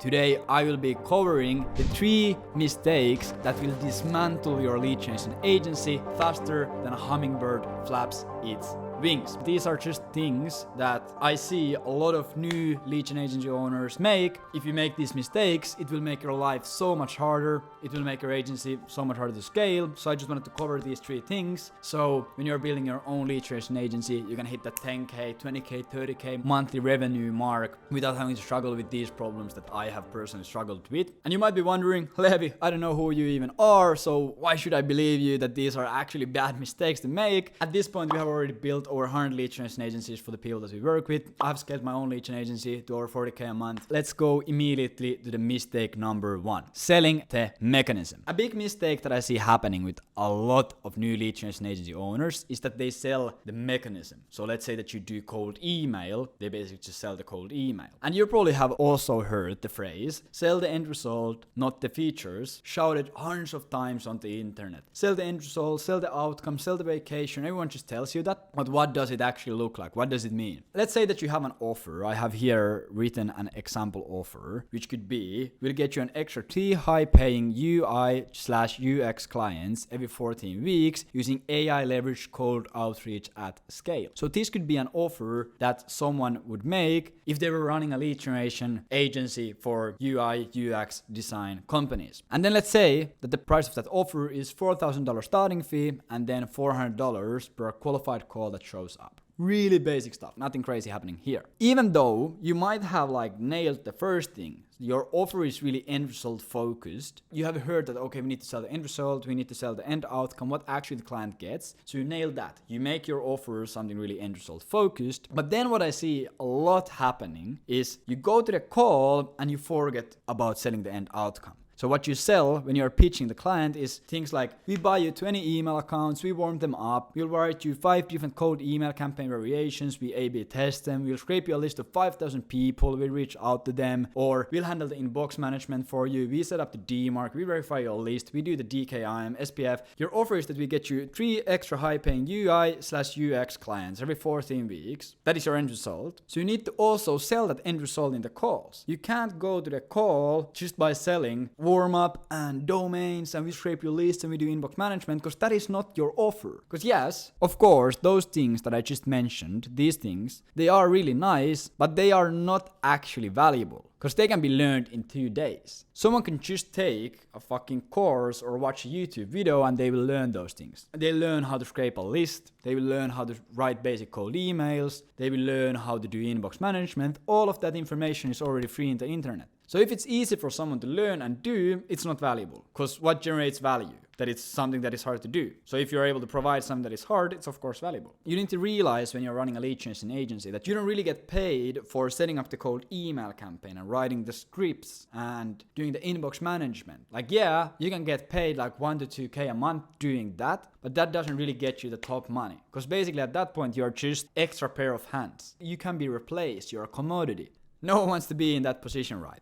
Today I will be covering the 3 mistakes that will dismantle your lead generation agency faster than a hummingbird flaps its wings. These are just things that I see a lot of new lead gen agency owners make. If you make these mistakes, it will make your life so much harder. It will make your agency so much harder to scale. So I just wanted to cover these 3 things. So when you're building your own lead generation agency, you can hit that 10K, 20K, 30K monthly revenue mark without having to struggle with these problems that I have personally struggled with. And you might be wondering, Levi, I don't know who you even are, so why should I believe you that these are actually bad mistakes to make? At this point, we have already built over 100 lead generation agencies for the people that we work with. I've scaled my own lead gen agency to over 40K a month. Let's go immediately to the mistake number 1. Selling the mechanism. A big mistake that I see happening with a lot of new lead generation agency owners is that they sell the mechanism. So let's say that you do cold email, they basically just sell the cold email. And you probably have also heard the phrase, sell the end result, not the features, shouted hundreds of times on the internet. Sell the end result, sell the outcome, sell the vacation. Everyone just tells you that. But what does it actually look like? What does it mean? Let's say that you have an offer. I have here written an example offer, which could be, we'll get you an extra 3 high-paying UI/UX clients every 14 weeks using AI leveraged cold outreach at scale. So this could be an offer that someone would make if they were running a lead generation agency for UI/UX design companies. And then let's say that the price of that offer is $4,000 starting fee and then $400 per qualified call that shows up. Really basic stuff, nothing crazy happening here. Even though you might have nailed the first thing, your offer is really end result focused. You have heard that, okay, we need to sell the end result, we need to sell the end outcome, what actually the client gets. So you nail that. You make your offer something really end result focused. But then what I see a lot happening is you go to the call and you forget about selling the end outcome. So what you sell when you're pitching the client is things like, we buy you 20 email accounts, we warm them up, we'll write you 5 different cold email campaign variations, we A/B test them, we'll scrape you a list of 5,000 people, we reach out to them, or we'll handle the inbox management for you, we set up the DMARC, we verify your list, we do the DKIM, SPF. Your offer is that we get you 3 extra high-paying UI/UX clients every 14 weeks. That is your end result. So you need to also sell that end result in the calls. You can't go to the call just by selling warm up and domains and we scrape your list and we do inbox management, because that is not your offer. Because yes, of course, those things that I just mentioned, these things, they are really nice, but they are not actually valuable. Because they can be learned in 2 days. Someone can just take a fucking course or watch a YouTube video and they will learn those things. They learn how to scrape a list. They will learn how to write basic cold emails. They will learn how to do inbox management. All of that information is already free in the internet. So if it's easy for someone to learn and do, it's not valuable. Because what generates value? That it's something that is hard to do. So if you're able to provide something that is hard, it's of course valuable. You need to realize when you're running a lead generation agency that you don't really get paid for setting up the cold email campaign and writing the scripts and doing the inbox management. Yeah, you can get paid 1 to 2K a month doing that, but that doesn't really get you the top money. Because basically at that point, you're just extra pair of hands. You can be replaced, you're a commodity. No one wants to be in that position, right?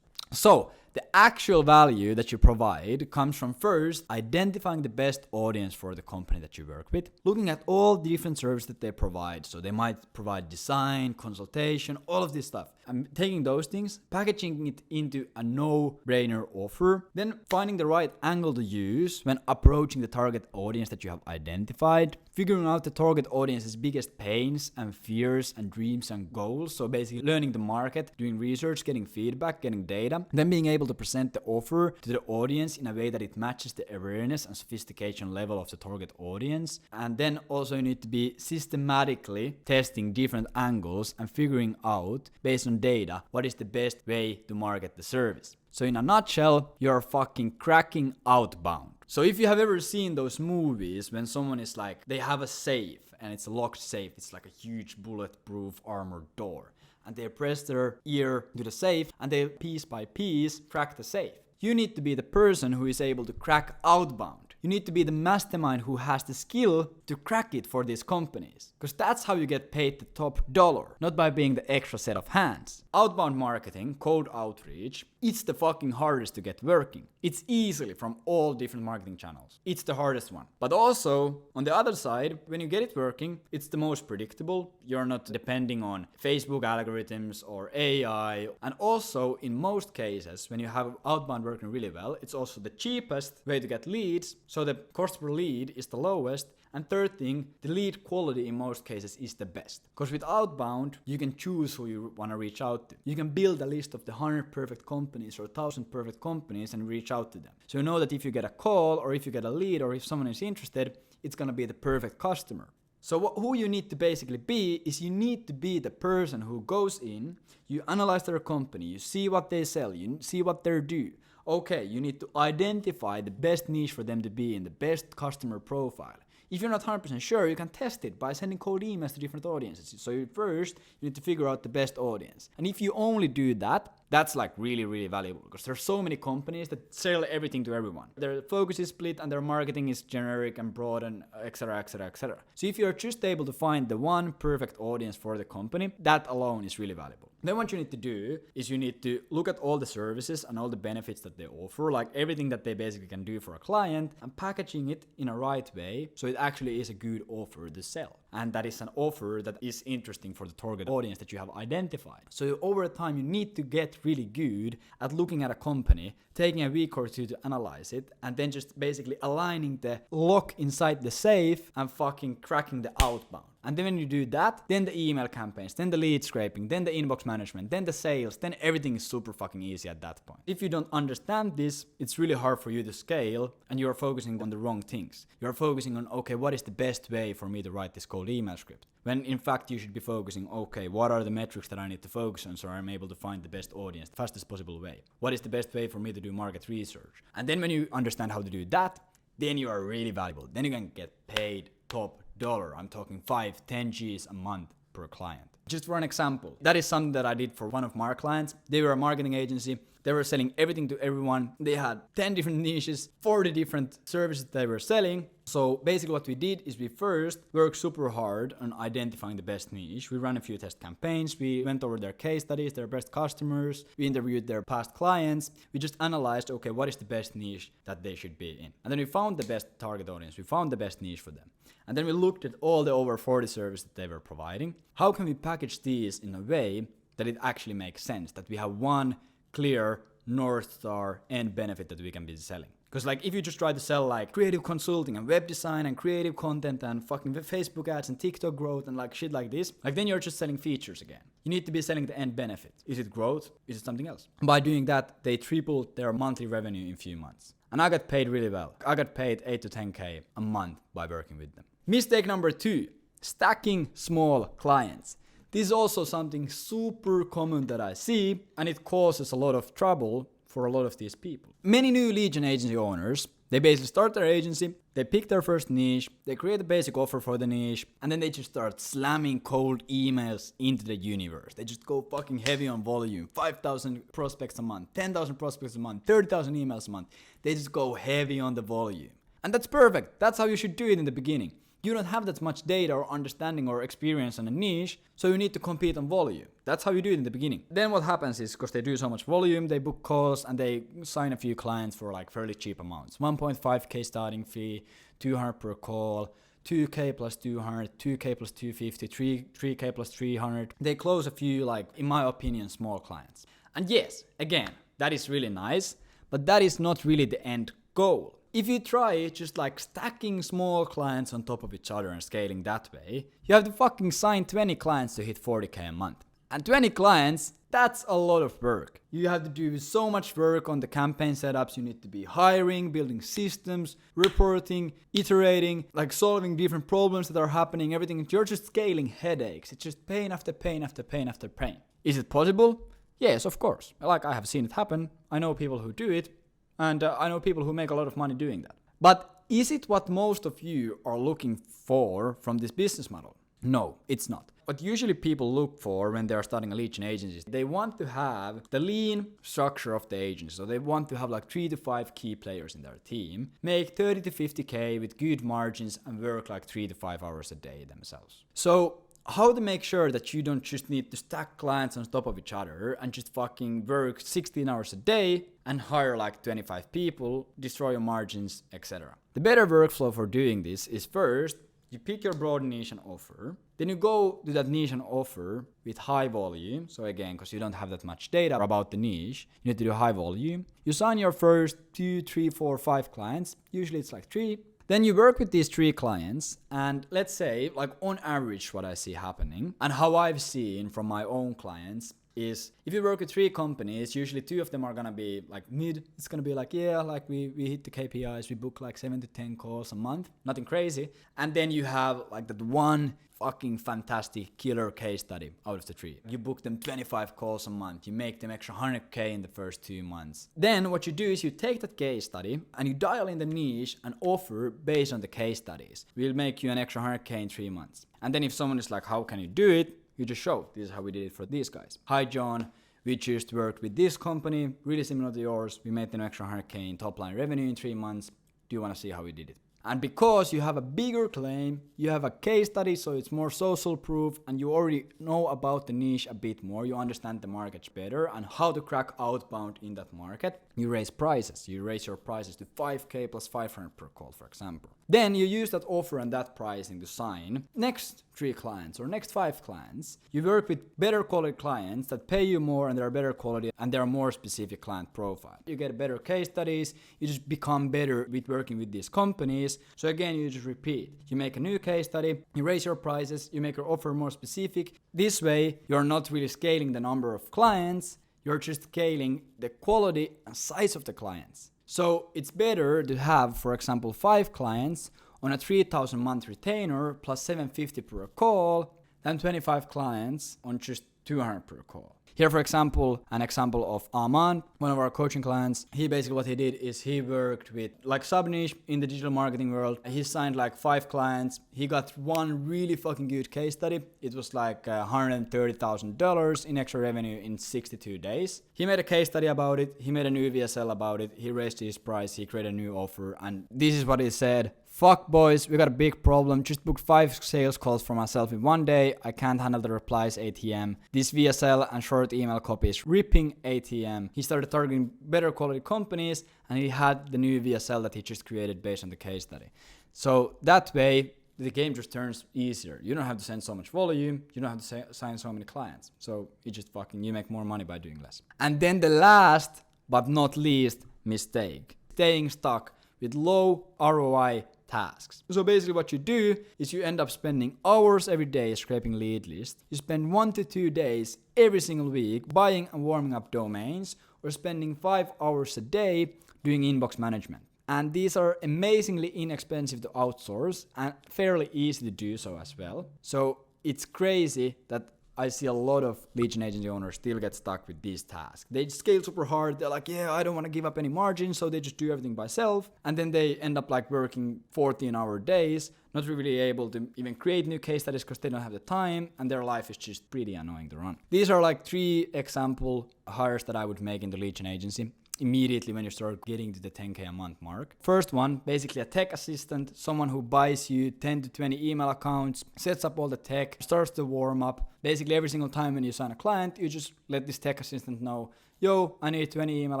So the actual value that you provide comes from first identifying the best audience for the company that you work with, looking at all the different services that they provide. So they might provide design, consultation, all of this stuff. And taking those things, packaging it into a no-brainer offer, then finding the right angle to use when approaching the target audience that you have identified, figuring out the target audience's biggest pains and fears and dreams and goals. So basically learning the market, doing research, getting feedback, getting data, then being able to present the offer to the audience in a way that it matches the awareness and sophistication level of the target audience. And then also you need to be systematically testing different angles and figuring out, based on data, what is the best way to market the service. So in a nutshell, you're fucking cracking outbound. So if you have ever seen those movies when someone is they have a safe and it's a locked safe, it's like a huge bulletproof armored door. And they press their ear to the safe and they piece by piece crack the safe. You need to be the person who is able to crack outbound. You need to be the mastermind who has the skill to crack it for these companies. Because that's how you get paid the top dollar, not by being the extra set of hands. Outbound marketing, cold outreach, it's the fucking hardest to get working. It's easily from all different marketing channels. It's the hardest one. But also, on the other side, when you get it working, it's the most predictable. You're not depending on Facebook algorithms or AI. And also, in most cases, when you have outbound working really well, it's also the cheapest way to get leads. So the cost per lead is the lowest. And third thing, the lead quality in most cases is the best. Because with outbound, you can choose who you want to reach out to. You can build a list of the 100 perfect companies or 1,000 perfect companies and reach out to them. So you know that if you get a call or if you get a lead or if someone is interested, it's going to be the perfect customer. So who you need to basically be is you need to be the person who goes in, you analyze their company, you see what they sell, you see what they do. Okay, you need to identify the best niche for them to be in, the best customer profile. If you're not 100% sure, you can test it by sending cold emails to different audiences. So first, you need to figure out the best audience. And if you only do that, that's like really, really valuable because there's so many companies that sell everything to everyone. Their focus is split and their marketing is generic and broad and etc, etc, etc. So if you're just able to find the one perfect audience for the company, that alone is really valuable. Then what you need to do is you need to look at all the services and all the benefits that they offer, like everything that they basically can do for a client, and packaging it in a right way so it actually is a good offer to sell. And that is an offer that is interesting for the target audience that you have identified. So over time, you need to get really good at looking at a company, taking a week or two to analyze it, and then just basically aligning the lock inside the safe and fucking cracking the outbound. And then when you do that, then the email campaigns, then the lead scraping, then the inbox management, then the sales, then everything is super fucking easy at that point. If you don't understand this, it's really hard for you to scale and you're focusing on the wrong things. You're focusing on, okay, what is the best way for me to write this cold email script? When in fact you should be focusing, okay, what are the metrics that I need to focus on so I'm able to find the best audience the fastest possible way? What is the best way for me to do market research? And then when you understand how to do that, then you are really valuable. Then you can get paid top dollar. I'm talking 5-10 G's a month per client. Just for an example, that is something that I did for one of my clients. They were a marketing agency. They were selling everything to everyone. They had 10 different niches, 40 different services they were selling. So basically what we did is we first worked super hard on identifying the best niche. We ran a few test campaigns. We went over their case studies, their best customers. We interviewed their past clients. We just analyzed, okay, what is the best niche that they should be in? And then we found the best target audience. We found the best niche for them. And then we looked at all the over 40 services that they were providing. How can we package these in a way that it actually makes sense, that we have one clear North Star end benefit that we can be selling? Because like if you just try to sell like creative consulting and web design and creative content and fucking Facebook ads and TikTok growth and like shit like this, like then you're just selling features again. You need to be selling the end benefit. Is it growth? Is it something else? By doing that, they tripled their monthly revenue in a few months. And I got paid really well. I got paid 8 to 10K a month by working with them. Mistake number 2, stacking small clients. This is also something super common that I see, and it causes a lot of trouble for a lot of these people. Many new lead gen agency owners, they basically start their agency, they pick their first niche, they create a basic offer for the niche, and then they just start slamming cold emails into the universe. They just go fucking heavy on volume. 5,000 prospects a month, 10,000 prospects a month, 30,000 emails a month. They just go heavy on the volume. And that's perfect. That's how you should do it in the beginning. You don't have that much data or understanding or experience on a niche, so you need to compete on volume. That's how you do it in the beginning. Then what happens is, because they do so much volume, they book calls and they sign a few clients for like fairly cheap amounts. 1.5K starting fee, 200 per call, 2K plus 200, 2K plus 250, 3K plus 300. They close a few, like, in my opinion, small clients. And yes, again, that is really nice, but that is not really the end goal. If you try just like stacking small clients on top of each other and scaling that way, you have to fucking sign 20 clients to hit 40K a month. And 20 clients, that's a lot of work. You have to do so much work on the campaign setups. You need to be hiring, building systems, reporting, iterating, like solving different problems that are happening, everything. You're just scaling headaches. It's just pain after pain after pain after pain. Is it possible? Yes, of course. Like I have seen it happen. I know people who do it. And I know people who make a lot of money doing that. But is it what most of you are looking for from this business model? No, it's not. What usually people look for when they're starting a lead gen agency is they want to have the lean structure of the agency. So they want to have like 3 to 5 key players in their team, make 30 to 50K with good margins and work like 3 to 5 hours a day themselves. So how to make sure that you don't just need to stack clients on top of each other and just fucking work 16 hours a day and hire like 25 people, destroy your margins, etc. The better workflow for doing this is first, you pick your broad niche and offer. Then you go to that niche and offer with high volume. So again, because you don't have that much data about the niche, you need to do high volume. You sign your first 2, 3, 4, 5 clients. Usually it's like 3. Then you work with these 3 clients, and let's say, like on average, what I see happening and how I've seen from my own clients is if you work with 3 companies, usually 2 of them are gonna be like mid. It's gonna be like, yeah, like we hit the KPIs, we book like 7 to 10 calls a month, nothing crazy. And then you have like that one fucking fantastic killer case study out of the 3. You book them 25 calls a month, you make them extra 100K in the first 2 months. Then what you do is you take that case study and you dial in the niche and offer based on the case studies. We'll make you an extra 100K in 3 months. And then if someone is like, how can you do it? You just show, this is how we did it for these guys. Hi John, we just worked with this company, really similar to yours. We made them extra 100K in top line revenue in 3 months. Do you want to see how we did it? And because you have a bigger claim, you have a case study, so it's more social proof, and you already know about the niche a bit more, you understand the market better and how to crack outbound in that market, you raise prices. You raise your prices to 5K plus 500 per call, for example. Then you use that offer and that pricing to sign next 3 clients or next 5 clients. You work with better quality clients that pay you more and they're better quality and they're more specific client profile. You get better case studies, you just become better with working with these companies. So again, you just repeat. You make a new case study, you raise your prices, you make your offer more specific. This way, you're not really scaling the number of clients, you're just scaling the quality and size of the clients. So it's better to have, for example, 5 clients on a 3,000 month retainer plus 750 per call than 25 clients on just 200 per call. Here, for example, an example of Aman, one of our coaching clients. He basically, what he did is he worked with like sub-niche in the digital marketing world. He signed like 5 clients. He got one really fucking good case study. It was like $130,000 in extra revenue in 62 days. He made a case study about it. He made a new VSL about it. He raised his price. He created a new offer. And this is what he said. Fuck boys, we got a big problem. Just booked 5 sales calls for myself in one day. I can't handle the replies ATM. This VSL and short email copy is ripping ATM. He started targeting better quality companies and he had the new VSL that he just created based on the case study. So that way, the game just turns easier. You don't have to send so much volume. You don't have to sign so many clients. So you make more money by doing less. And then the last but not least mistake, staying stuck with low ROI tasks. So basically what you do is you end up spending hours every day scraping lead lists. You spend 1 to 2 days every single week buying and warming up domains or spending 5 hours a day doing inbox management. And these are amazingly inexpensive to outsource and fairly easy to do so as well. So it's crazy that I see a lot of lead gen agency owners still get stuck with these tasks. They scale super hard. They're like, yeah, I don't want to give up any margin. So they just do everything by self. And then they end up like working 14-hour days, not really able to even create new case studies because they don't have the time. And their life is just pretty annoying to run. These are like 3 example hires that I would make in the lead gen agency immediately when you start getting to the 10K a month mark. First one, basically a tech assistant, someone who buys you 10 to 20 email accounts, sets up all the tech, starts the warm up. Basically every single time when you sign a client, you just let this tech assistant know, yo, I need 20 email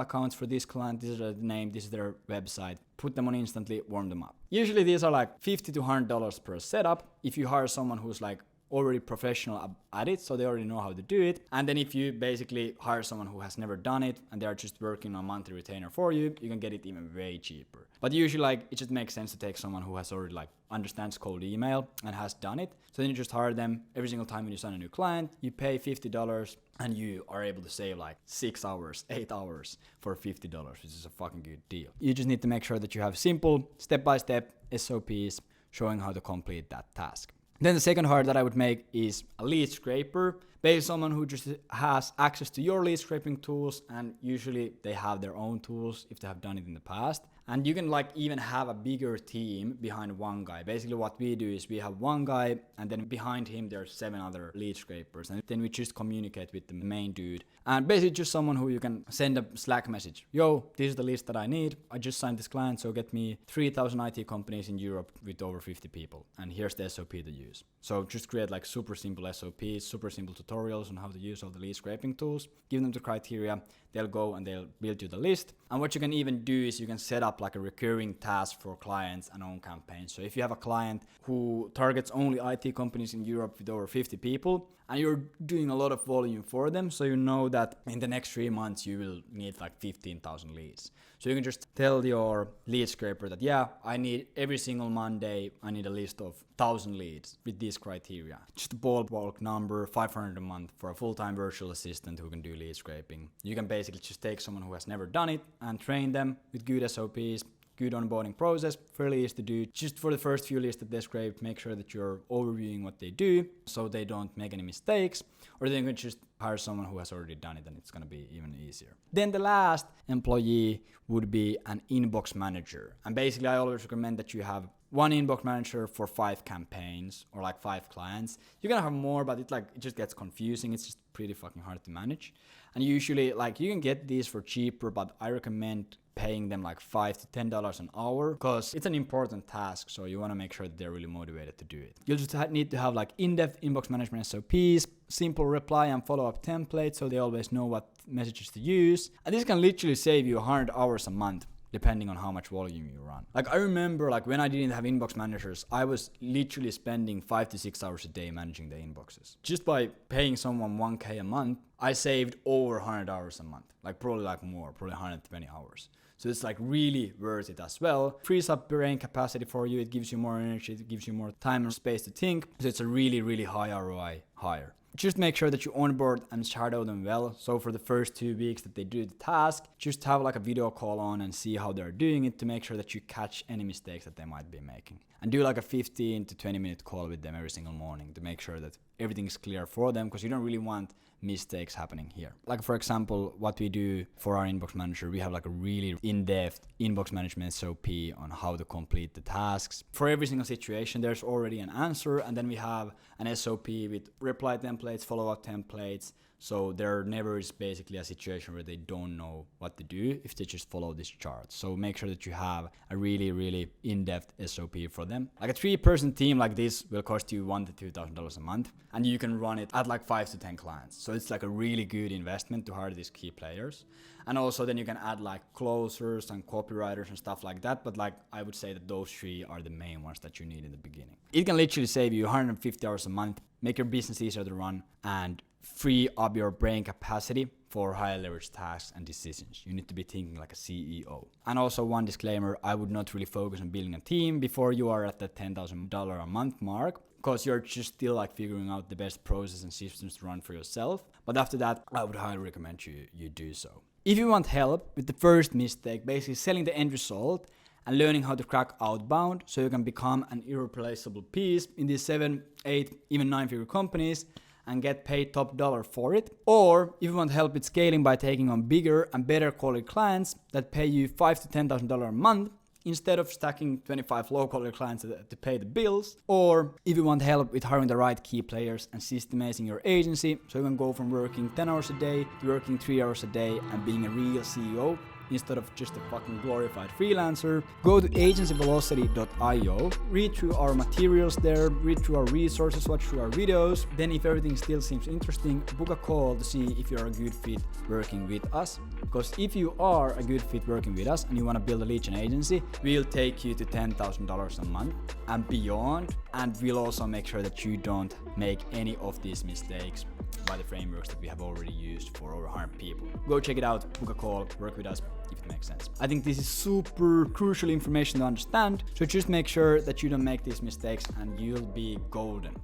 accounts for this client, this is their name, this is their website. Put them on instantly, warm them up. Usually these are like $50 to $100 per setup. If you hire someone who's like already professional at it, so they already know how to do it. And then if you basically hire someone who has never done it and they're just working on a monthly retainer for you, you can get it even way cheaper. But usually like it just makes sense to take someone who has already like understands cold email and has done it. So then you just hire them every single time when you sign a new client, you pay $50 and you are able to save like 6 hours, 8 hours for $50, which is a fucking good deal. You just need to make sure that you have simple step-by-step SOPs showing how to complete that task. Then the second hire that I would make is a lead scraper. Basically someone who just has access to your lead scraping tools, and usually they have their own tools if they have done it in the past. And you can like even have a bigger team behind one guy. Basically what we do is we have one guy, and then behind him there's 7 other lead scrapers, and then we just communicate with the main dude. And basically just someone who you can send a Slack message. Yo, this is the list that I need. I just signed this client, so get me 3,000 IT companies in Europe with over 50 people. And here's the SOP to use. So just create like super simple SOPs, super simple tutorials on how to use all the lead scraping tools. Give them the criteria. They'll go and they'll build you the list. And what you can even do is you can set up like a recurring task for clients and own campaigns. So if you have a client who targets only IT companies in Europe with over 50 people, and you're doing a lot of volume for them, so you know that in the next 3 months you will need like 15,000 leads. So you can just tell your lead scraper that, yeah, I need every single Monday, I need a list of 1,000 leads with these criteria. Just a ballpark number, 500 a month for a full-time virtual assistant who can do lead scraping. You can basically just take someone who has never done it and train them with good SOPs, good onboarding process, fairly easy to do. Just for the first few lists that they scrape, make sure that you're overviewing what they do so they don't make any mistakes, or then you can just hire someone who has already done it and it's gonna be even easier. Then the last employee would be an inbox manager. And basically I always recommend that you have one inbox manager for 5 campaigns or like 5 clients. You're gonna have more, but it just gets confusing. It's just pretty fucking hard to manage. And usually like you can get these for cheaper, but I recommend paying them like $5 to $10 an hour because it's an important task. So you want to make sure that they're really motivated to do it. You'll just need to have like in-depth inbox management SOPs, simple reply and follow-up templates so they always know what messages to use. And this can literally save you 100 hours a month depending on how much volume you run. Like I remember like when I didn't have inbox managers, I was literally spending 5 to 6 hours a day managing the inboxes. Just by paying someone $1,000 a month, I saved over 100 hours a month. Like probably like more, probably 120 hours. So it's like really worth it as well. Frees up brain capacity for you. It gives you more energy. It gives you more time and space to think. So it's a really, really high ROI hire. Just make sure that you onboard and shadow them well. So for the first 2 weeks that they do the task, just have like a video call on and see how they're doing it to make sure that you catch any mistakes that they might be making. And do like a 15 to 20 minute call with them every single morning to make sure that everything is clear for them, because you don't really want mistakes happening here. Like for example, what we do for our inbox manager, we have like a really in-depth inbox management SOP on how to complete the tasks. For every single situation, there's already an answer, and then we have an SOP with reply templates, follow-up templates. So there never is basically a situation where they don't know what to do if they just follow this chart. So make sure that you have a really, really in-depth SOP for them. Like a 3-person team like this will cost you $1,000 to $2,000 a month, and you can run it at like 5 to 10 clients. So it's like a really good investment to hire these key players. And also then you can add like closers and copywriters and stuff like that. But like I would say that those 3 are the main ones that you need in the beginning. It can literally save you 150 hours a month, make your business easier to run, and free up your brain capacity for high leverage tasks and decisions. You need to be thinking like a CEO. And also one disclaimer, I would not really focus on building a team before you are at the $10,000 a month mark, because you're just still like figuring out the best process and systems to run for yourself. But after that, I would highly recommend you do so. If you want help with the first mistake, basically selling the end result and learning how to crack outbound so you can become an irreplaceable piece in these 7, 8, even 9-figure companies and get paid top dollar for it. Or if you want help with scaling by taking on bigger and better quality clients that pay you $5,000 to $10,000 a month instead of stacking 25 low quality clients to pay the bills. Or if you want help with hiring the right key players and systemizing your agency so you can go from working 10 hours a day to working 3 hours a day and being a real CEO instead of just a fucking glorified freelancer, go to agencyvelocity.io, read through our materials there, read through our resources, watch through our videos. Then if everything still seems interesting, book a call to see if you're a good fit working with us. Because if you are a good fit working with us and you want to build a lead gen agency, we'll take you to $10,000 a month and beyond. And we'll also make sure that you don't make any of these mistakes by the frameworks that we have already used for over 100 people. Go check it out, book a call, work with us if it makes sense. I think this is super crucial information to understand, so just make sure that you don't make these mistakes and you'll be golden.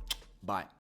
Bye.